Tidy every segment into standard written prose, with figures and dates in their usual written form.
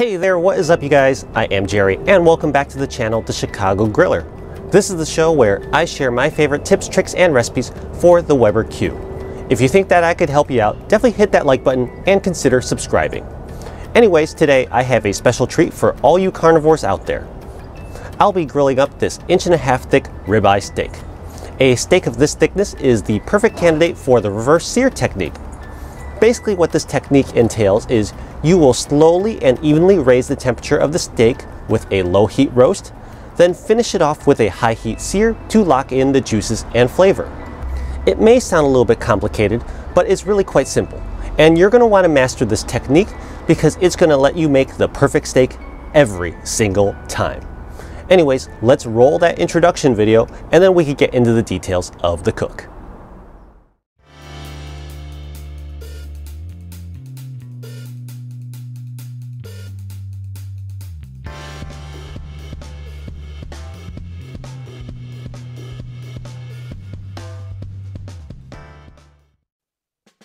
Hey there, what is up you guys? I am Jerry and welcome back to the channel, The Chicago Griller. This is the show where I share my favorite tips, tricks, and recipes for the Weber Q. If you think that I could help you out, definitely hit that like button and consider subscribing. Anyways, today I have a special treat for all you carnivores out there. I'll be grilling up this 1.5" thick ribeye steak. A steak of this thickness is the perfect candidate for the reverse sear technique. Basically what this technique entails is you will slowly and evenly raise the temperature of the steak with a low heat roast, then finish it off with a high heat sear to lock in the juices and flavor. It may sound a little bit complicated, but it's really quite simple. And you're going to want to master this technique because it's going to let you make the perfect steak every single time. Anyways, let's roll that introduction video and then we can get into the details of the cook.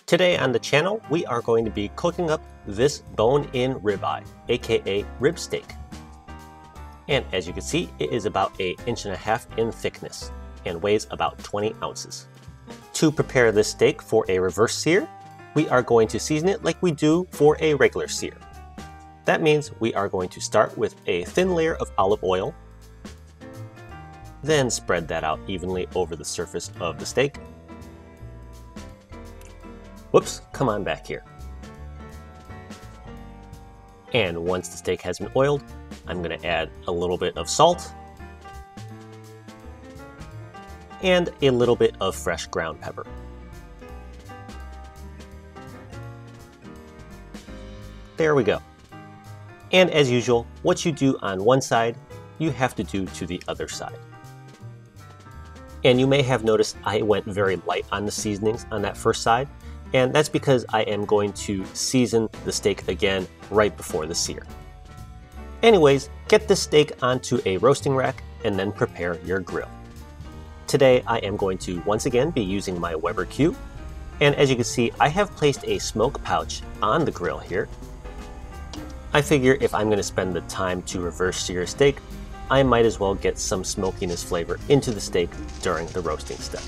Today on the channel, we are going to be cooking up this bone-in ribeye, aka rib steak. And as you can see, it is about 1.5" in thickness and weighs about 20 ounces. To prepare this steak for a reverse sear, we are going to season it like we do for a regular sear. That means we are going to start with a thin layer of olive oil, then spread that out evenly over the surface of the steak. Whoops, come on back here. And once the steak has been oiled, I'm going to add a little bit of salt and a little bit of fresh ground pepper. There we go. And as usual, what you do on one side, you have to do to the other side. And you may have noticed I went very light on the seasonings on that first side. And that's because I am going to season the steak again right before the sear. Anyways, get this steak onto a roasting rack and then prepare your grill. Today I am going to once again be using my Weber Q. And as you can see, I have placed a smoke pouch on the grill here. I figure if I'm going to spend the time to reverse sear a steak, I might as well get some smokiness flavor into the steak during the roasting step.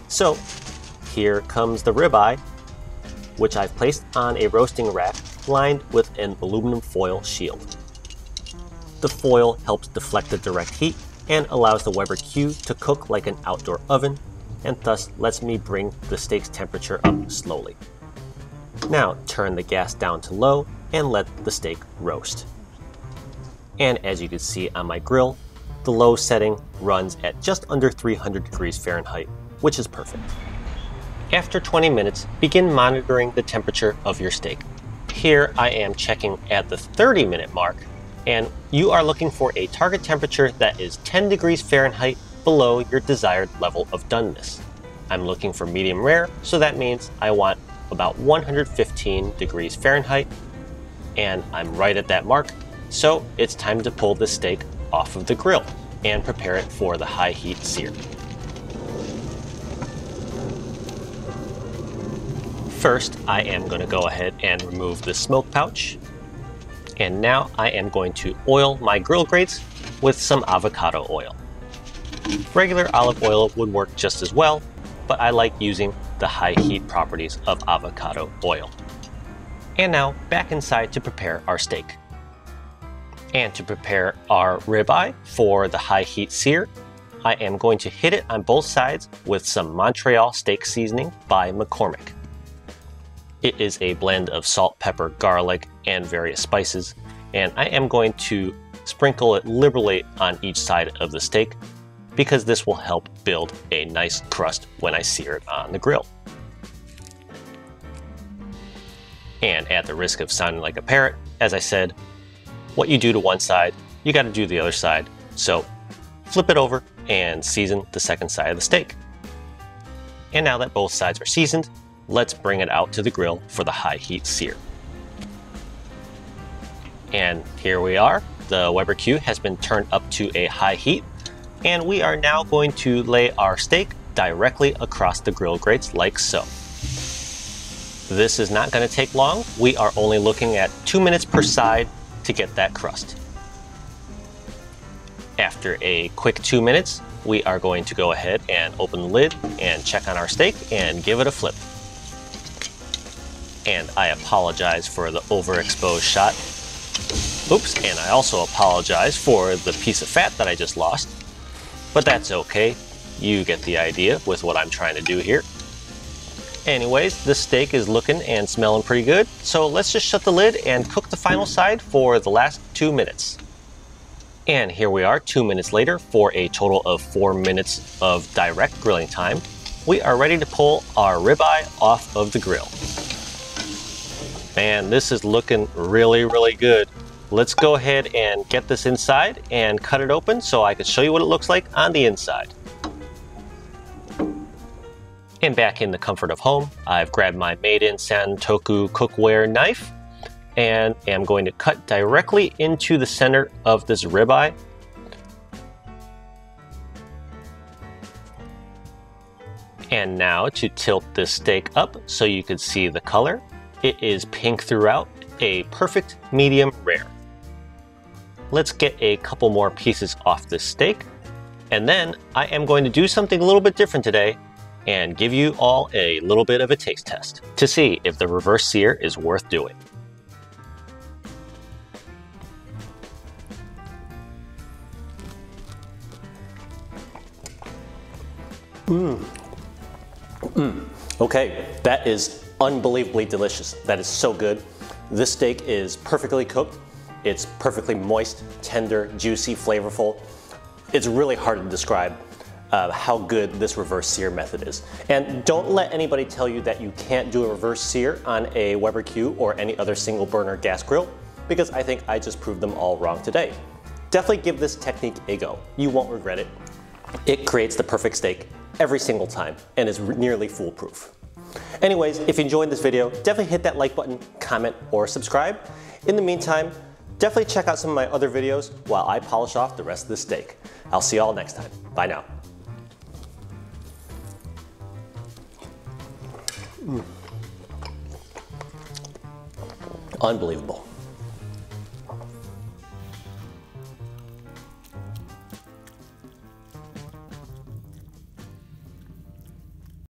So, here comes the ribeye, which I've placed on a roasting rack lined with an aluminum foil shield. The foil helps deflect the direct heat and allows the Weber Q to cook like an outdoor oven, and thus lets me bring the steak's temperature up slowly. Now turn the gas down to low and let the steak roast. And as you can see on my grill, the low setting runs at just under 300 degrees Fahrenheit, which is perfect. After 20 minutes, begin monitoring the temperature of your steak. Here I am checking at the 30-minute mark, and you are looking for a target temperature that is 10 degrees Fahrenheit below your desired level of doneness. I'm looking for medium rare, so that means I want about 115 degrees Fahrenheit, and I'm right at that mark, so it's time to pull the steak off of the grill and prepare it for the high heat sear. First, I am going to go ahead and remove the smoke pouch. And now I am going to oil my grill grates with some avocado oil. Regular olive oil would work just as well, but I like using the high heat properties of avocado oil. And now back inside to prepare our steak. And to prepare our ribeye for the high heat sear, I am going to hit it on both sides with some Montreal steak seasoning by McCormick. It is a blend of salt, pepper, garlic, and various spices, and I am going to sprinkle it liberally on each side of the steak because this will help build a nice crust when I sear it on the grill. And at the risk of sounding like a parrot, as I said, what you do to one side, you got to do the other side. So flip it over and season the second side of the steak. And now that both sides are seasoned, let's bring it out to the grill for the high heat sear. And here we are. The Weber Q has been turned up to a high heat, and we are now going to lay our steak directly across the grill grates like so. This is not going to take long. We are only looking at 2 minutes per side to get that crust. After a quick 2 minutes, we are going to go ahead and open the lid and check on our steak and give it a flip. And I apologize for the overexposed shot. Oops, and I also apologize for the piece of fat that I just lost. But that's okay. You get the idea with what I'm trying to do here. Anyways, this steak is looking and smelling pretty good. So let's just shut the lid and cook the final side for the last 2 minutes. And here we are 2 minutes later for a total of 4 minutes of direct grilling time. We are ready to pull our ribeye off of the grill. Man, this is looking really, really good. Let's go ahead and get this inside and cut it open so I can show you what it looks like on the inside. And back in the comfort of home, I've grabbed my Made-in Santoku cookware knife and am going to cut directly into the center of this ribeye. And now to tilt this steak up so you can see the color. It is pink throughout, a perfect medium rare. Let's get a couple more pieces off this steak. And then I am going to do something a little bit different today and give you all a little bit of a taste test to see if the reverse sear is worth doing. Okay, that is unbelievably delicious. That is so good. This steak is perfectly cooked. It's perfectly moist, tender, juicy, flavorful. It's really hard to describe how good this reverse sear method is. And don't let anybody tell you that you can't do a reverse sear on a Weber Q or any other single burner gas grill, because I think I just proved them all wrong today. Definitely give this technique a go. You won't regret it. It creates the perfect steak every single time and is nearly foolproof. Anyways, if you enjoyed this video, definitely hit that like button, comment, or subscribe. In the meantime, definitely check out some of my other videos while I polish off the rest of the steak. I'll see you all next time. Bye now. Unbelievable.